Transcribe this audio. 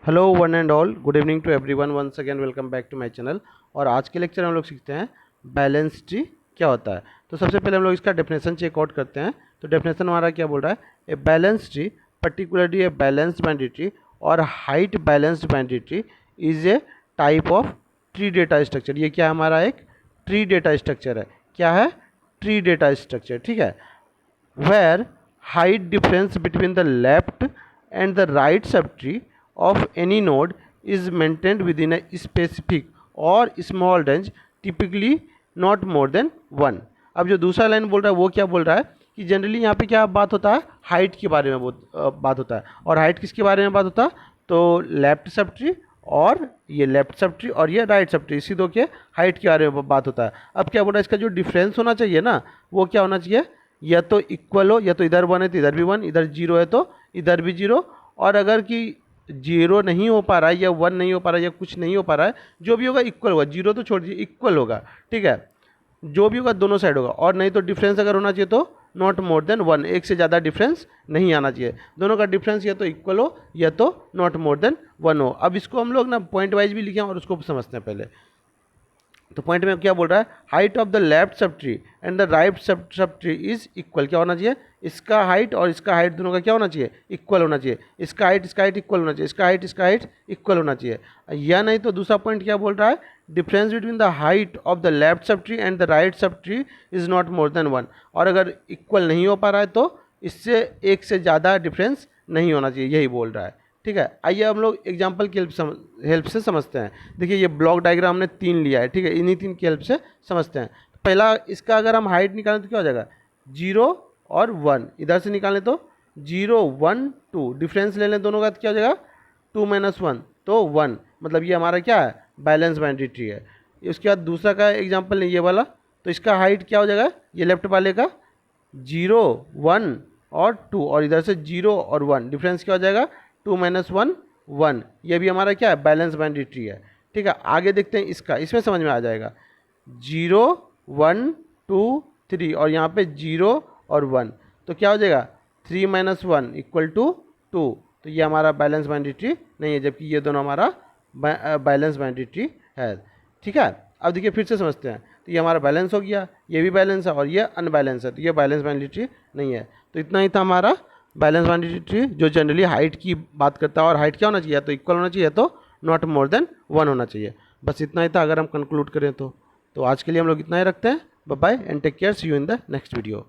Hello one and all, good evening to everyone, once again welcome back to my channel. और आज के lecture में हम लोग सीखते हैं बैलेंस ट्री क्या होता है। तो सबसे पहले हम लोग इसका डेफिनेशन चेकआउट करते हैं। तो डेफिनेशन हमारा क्या बोल रहा है, a balance tree particularly a balanced binary tree और height balanced binary tree is a type of tree data structure. ये क्या हमारा एक ट्री डेटा स्ट्रक्चर है। क्या है? ट्री डेटा स्ट्रक्चर, ठीक है। where height difference between the left and the right subtree of any node is maintained within a specific or small range, typically not more than 1। अब जो दूसरा line बोल रहा है वो क्या बोल रहा है कि जनरली यहाँ पे क्या बात होता है, हाइट के बारे में बात होता है। और हाइट किसके बारे में बात होता है? तो लेफ्ट सब ट्री और ये लेफ्ट सब ट्री और ये राइट सब ट्री, इसी दो के हाइट के बारे में बात होता है। अब क्या बोल रहा है, इसका जो डिफरेंस होना चाहिए ना, वो क्या होना चाहिए, या तो इक्वल हो, या तो इधर 1 है तो इधर भी 1, इधर 0 है तो इधर भी 0। और अगर कि 0 नहीं हो पा रहा है या 1 नहीं हो पा रहा है या कुछ नहीं हो पा रहा है, जो भी होगा इक्वल होगा। 0 तो छोड़ दीजिए, इक्वल होगा, ठीक है। जो भी होगा दोनों साइड होगा। और नहीं तो डिफरेंस अगर होना चाहिए तो नॉट मोर देन 1, एक से ज़्यादा डिफरेंस नहीं आना चाहिए। दोनों का डिफरेंस या तो इक्वल हो या तो नॉट मोर देन 1 हो। अब इसको हम लोग ना पॉइंट वाइज भी लिखे और उसको समझते हैं पहले। तो पॉइंट में क्या बोल रहा है, height of the left sub tree and the right sub tree is equal. क्या होना चाहिए, इसका हाइट और इसका हाइट दोनों का क्या होना चाहिए, इक्वल होना चाहिए। इसका हाइट इक्वल होना चाहिए, इसका हाइट इक्वल होना चाहिए। या नहीं तो दूसरा पॉइंट क्या बोल रहा है, difference between the height of the left sub tree and the right sub tree is not more than 1। और अगर इक्वल नहीं हो पा रहा है तो इससे एक से ज़्यादा डिफरेंस नहीं होना चाहिए, यही बोल रहा है, ठीक है। आइए हम लोग एग्जाम्पल की हेल्प से समझते हैं। देखिए ये ब्लॉक डायग्राम हमने 3 लिया है, ठीक है। इन्हीं 3 की हेल्प से समझते हैं। पहला इसका अगर हम हाइट निकालें तो क्या हो जाएगा, 0 और 1। इधर से निकालें तो 0 1 2, डिफरेंस ले लें दोनों का तो क्या हो जाएगा, 2 - 1 तो 1। मतलब ये हमारा क्या है, बैलेंस बाइनरी ट्री है। उसके बाद दूसरा का एग्जाम्पल नहीं, ये वाला, तो इसका हाइट क्या हो जाएगा, ये लेफ्ट वाले का 0 1 और 2, और इधर से 0 और 1, डिफरेंस क्या हो जाएगा, 2 - 1 1। ये भी हमारा क्या है, बैलेंस बाइनरी ट्री है, ठीक है। आगे देखते हैं इसका, इसमें समझ में आ जाएगा। 0 1 2 3 और यहाँ पे 0 और 1, तो क्या हो जाएगा, 3 - 1 = 2। तो ये हमारा बैलेंस बाइनरी ट्री नहीं है, जबकि ये दोनों हमारा बैलेंस बाइनरी ट्री है, ठीक है। अब देखिए फिर से समझते हैं। तो ये हमारा बैलेंस हो गया, ये भी बैलेंस है और ये अनबैलेंस है, तो ये बैलेंस बाइनरी ट्री नहीं है। तो इतना ही था हमारा बैलेंस बाइनरी ट्री, जो जनरली हाइट की बात करता है। और हाइट क्या होना चाहिए, तो इक्वल होना चाहिए, तो नॉट मोर देन 1 होना चाहिए। बस इतना ही था अगर हम कंक्लूड करें तो आज के लिए हम लोग इतना ही रखते हैं। Bye bye and take care, see you in the next video.